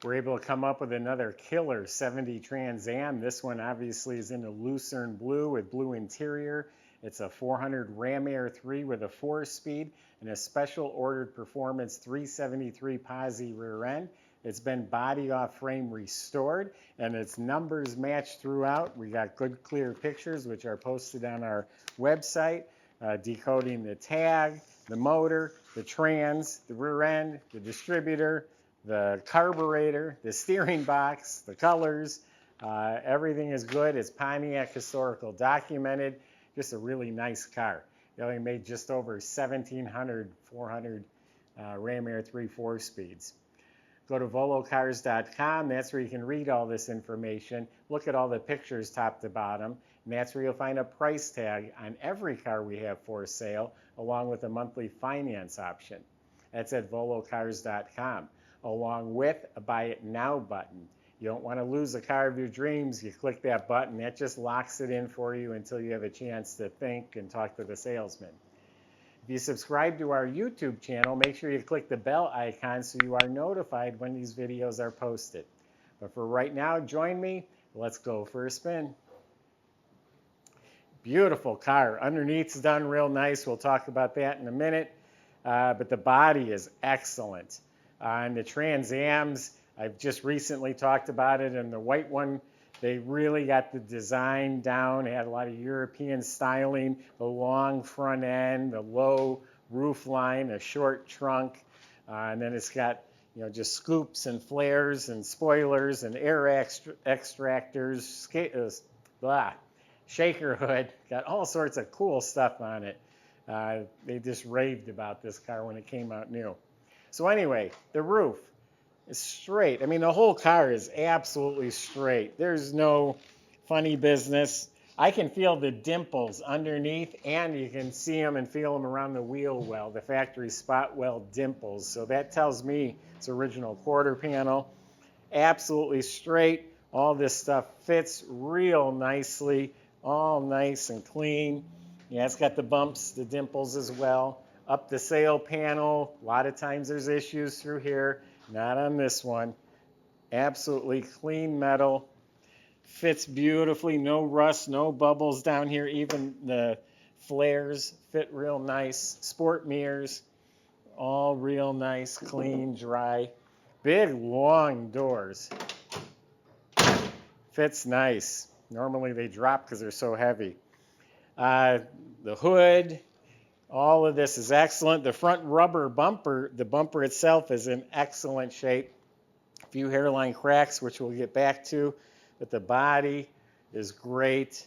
We're able to come up with another killer 70 Trans Am. This one obviously is in a Lucerne blue with blue interior. It's a 400 Ram Air 3 with a 4-speed and a special ordered performance 373 posi rear end. It's been body off frame restored and its numbers match throughout. We got good clear pictures which are posted on our website, decoding the tag, the motor, the trans, the rear end, the distributor, the carburetor, the steering box, the colors. Everything is good. It's Pontiac Historical documented. Just a really nice car. They only made just over 1,700 400 Ram Air 3 4-speeds. Go to volocars.com. That's where you can read all this information. Look at all the pictures top to bottom. And that's where you'll find a price tag on every car we have for sale, along with a monthly finance option. That's at volocars.com, along with a Buy It Now button. You don't want to lose the car of your dreams. You click that button. That just locks it in for you until you have a chance to think and talk to the salesman. If you subscribe to our YouTube channel, make sure you click the bell icon so you are notified when these videos are posted. But for right now, join me. Let's go for a spin. Beautiful car. Underneath's done real nice. We'll talk about that in a minute. But the body is excellent. And the Trans Ams, I've just recently talked about it, and the white one, they really got the design down. It had a lot of European styling, the long front end, the low roof line, a short trunk, and then it's got just scoops and flares and spoilers and air extractors, shaker hood, got all sorts of cool stuff on it. They just raved about this car when it came out new. So anyway, the roof is straight. I mean, the whole car is absolutely straight. There's no funny business. I can feel the dimples underneath, and you can see them and feel them around the wheel well, the factory spot weld dimples. So that tells me it's original quarter panel. Absolutely straight. All this stuff fits real nicely, all nice and clean. Yeah, it's got the bumps, the dimples as well. Up the sail panel, a lot of times there's issues through here. Not on this one. Absolutely clean metal. Fits beautifully. No rust, no bubbles down here. Even the flares fit real nice. Sport mirrors, all real nice, clean, dry. Big, long doors. Fits nice. Normally they drop because they're so heavy. The hood. All of this is excellent. The front rubber bumper, the bumper itself is in excellent shape. A few hairline cracks, which we'll get back to, but the body is great.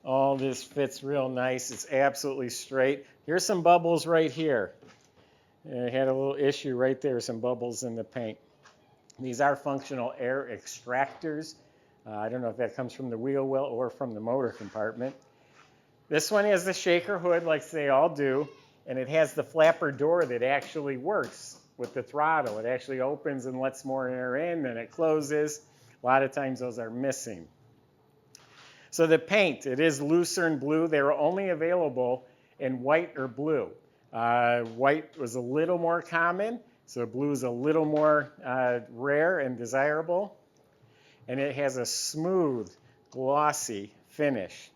All this fits real nice. It's absolutely straight. Here's some bubbles right here. I had a little issue right there, some bubbles in the paint. These are functional air extractors. I don't know if that comes from the wheel well or from the motor compartment. This one has the shaker hood like they all do, and it has the flapper door that actually works with the throttle. It actually opens and lets more air in, then it closes. A lot of times those are missing. So the paint, it is Lucerne blue. They were only available in white or blue. White was a little more common, so blue is a little more rare and desirable. And it has a smooth, glossy finish.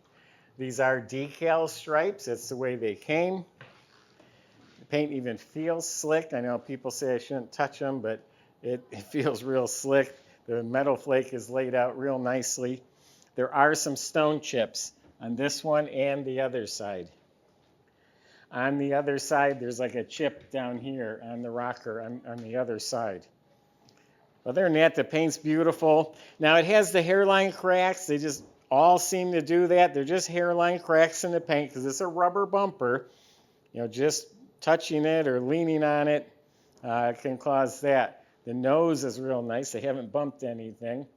These are decal stripes. That's the way they came. The paint even feels slick. I know people say I shouldn't touch them, but it feels real slick. The metal flake is laid out real nicely. There are some stone chips on this one and the other side. On the other side, there's like a chip down here on the rocker on the other side. Other than that, the paint's beautiful. Now it has the hairline cracks. They just all seem to do that. They're just hairline cracks in the paint because it's a rubber bumper. Just touching it or leaning on it can cause that. The nose is real nice. They haven't bumped anything.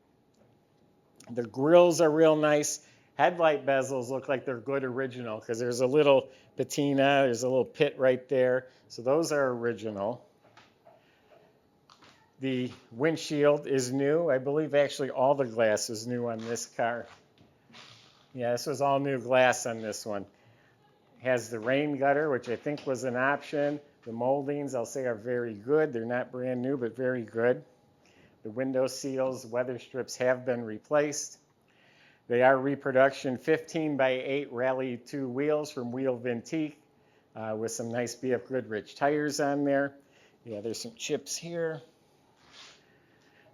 The grills are real nice. Headlight bezels look like they're good original because there's a little patina. There's a little pit right there. So those are original. The windshield is new. I believe actually all the glass is new on this car. Yeah, this was all new glass on this one. It has the rain gutter, which I think was an option. The moldings, I'll say, are very good. They're not brand new, but very good. The window seals, weather strips have been replaced. They are reproduction 15 by 8 Rally 2 wheels from Wheel Vintique with some nice BF Goodrich tires on there. Yeah, there's some chips here.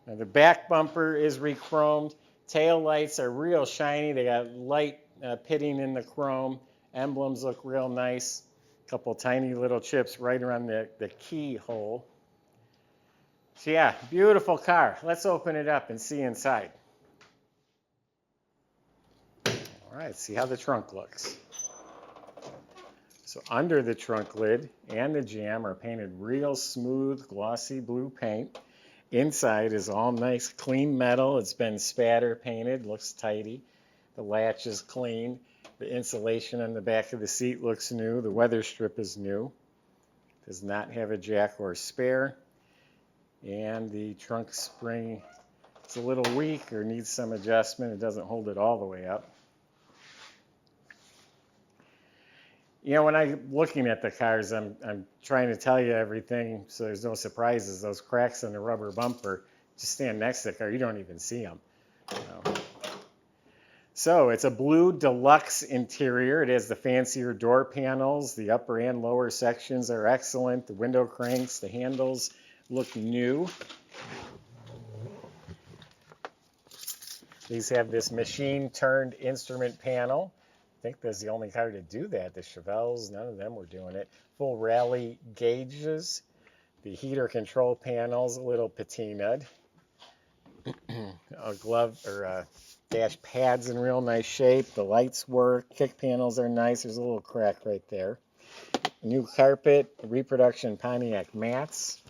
Now the back bumper is re-chromed. Tail lights are real shiny. They got light pitting in the chrome. Emblems look real nice. A couple tiny little chips right around the keyhole. So yeah, beautiful car. Let's open it up and see inside. All right, see how the trunk looks. So under the trunk lid and the jamb are painted real smooth, glossy blue paint. Inside is all nice, clean metal. It's been spatter painted, looks tidy. The latch is clean. The insulation on the back of the seat looks new. The weather strip is new. Does not have a jack or spare. And the trunk spring is a little weak or needs some adjustment. It doesn't hold it all the way up. You know, when I'm looking at the cars, I'm trying to tell you everything so there's no surprises. Those cracks in the rubber bumper, just stand next to the car, you don't even see them. So it's a blue deluxe interior. It has the fancier door panels. The upper and lower sections are excellent. The window cranks, the handles look new. These have this machine-turned instrument panel. I think that's the only car to do that. The Chevelles, none of them were doing it. Full rally gauges. The heater control panels, a little patinaed. A glove or dash pads in real nice shape. The lights work. Kick panels are nice. There's a little crack right there. New carpet, reproduction Pontiac mats.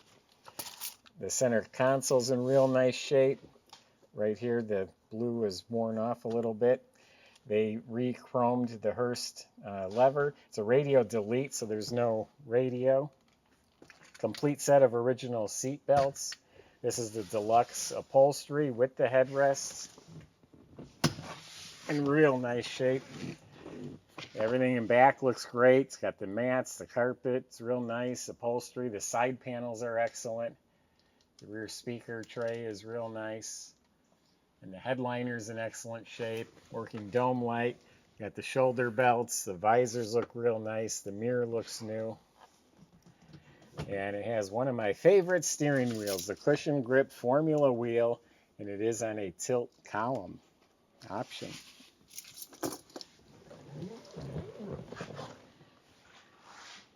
The center console's in real nice shape. Right here, the blue is worn off a little bit. They re-chromed the Hearst lever. It's a radio delete, so there's no radio. Complete set of original seat belts. This is the deluxe upholstery with the headrests. In real nice shape. Everything in back looks great. It's got the mats, the carpet. It's real nice. Upholstery. The side panels are excellent. The rear speaker tray is real nice. And the headliner's in excellent shape. Working dome light. Got the shoulder belts. The visors look real nice. The mirror looks new. And it has one of my favorite steering wheels, the cushion grip formula wheel, and it is on a tilt column option.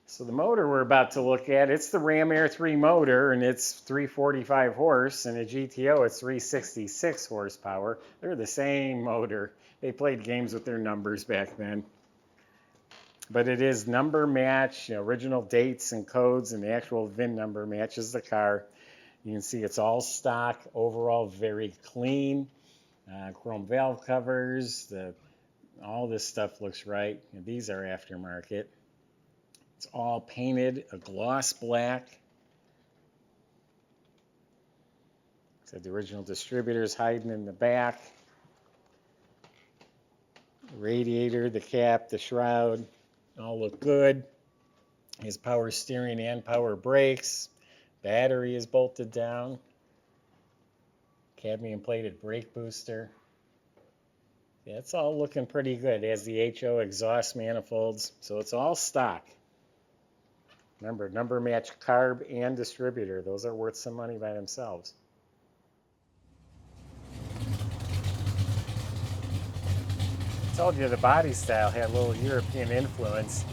So the motor we're about to look at, it's the Ram Air 3 motor, and it's 345 horse, and a GTO it's 366 horsepower. They're the same motor. They played games with their numbers back then. But it is number match, original dates and codes, and the actual VIN number matches the car. You can see it's all stock, overall very clean. Chrome valve covers, all this stuff looks right. And these are aftermarket. It's all painted a gloss black. So the original distributor's hiding in the back. The radiator, the cap, the shroud, all look good. Has power steering and power brakes. Battery is bolted down. Cadmium plated brake booster. Yeah, it's all looking pretty good. It has the HO exhaust manifolds, so it's all stock. Remember, number match carb and distributor. Those are worth some money by themselves. I told you the body style had a little European influence.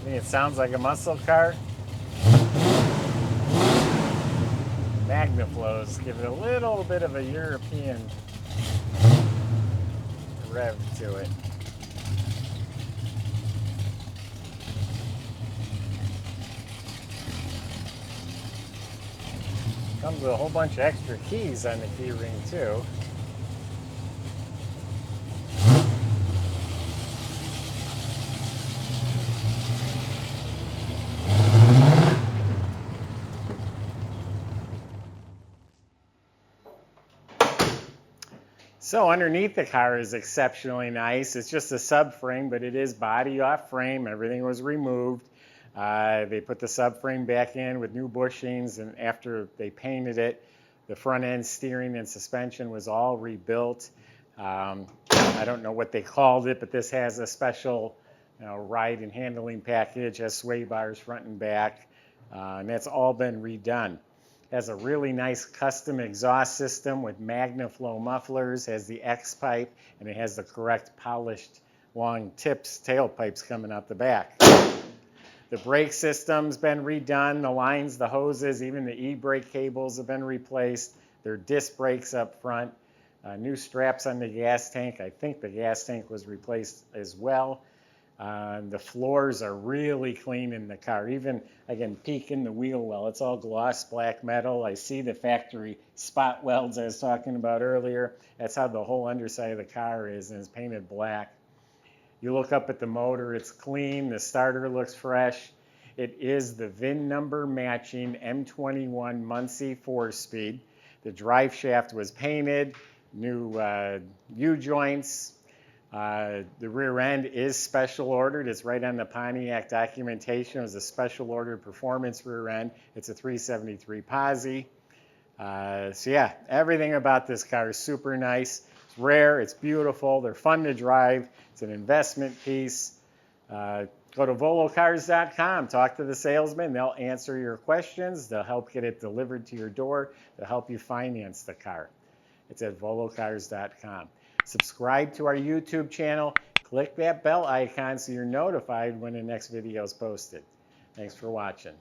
I mean, it sounds like a muscle car. Magnaflows give it a little bit of a European rev to it. Comes with a whole bunch of extra keys on the key ring too. So underneath the car is exceptionally nice. It's just a subframe, but it is body off frame. Everything was removed. They put the subframe back in with new bushings, and after they painted it, The front end steering and suspension was all rebuilt. I don't know what they called it, but this has a special ride and handling package, has sway bars front and back, and that's all been redone. Has a really nice custom exhaust system with MagnaFlow mufflers, has the X pipe, and it has the correct polished long tips, tailpipes coming out the back. The brake system's been redone, the lines, the hoses, even the e-brake cables have been replaced. There are disc brakes up front, new straps on the gas tank. I think the gas tank was replaced as well. The floors are really clean in the car. Even I can peek in the wheel well. It's all gloss black metal. I see the factory spot welds I was talking about earlier. That's how the whole underside of the car is, and it's painted black. You look up at the motor, it's clean. The starter looks fresh. It is the VIN number matching M21 Muncie 4-speed. The drive shaft was painted, new U-joints. The rear end is special ordered. It's right on the Pontiac documentation. It was a special ordered performance rear end. It's a 373 Posi. So yeah, everything about this car is super nice. It's rare, it's beautiful, they're fun to drive. It's an investment piece. Go to volocars.com, talk to the salesman. They'll answer your questions. They'll help get it delivered to your door. They'll help you finance the car. It's at volocars.com. Subscribe to our YouTube channel. Click that bell icon so you're notified when the next video is posted. Thanks for watching.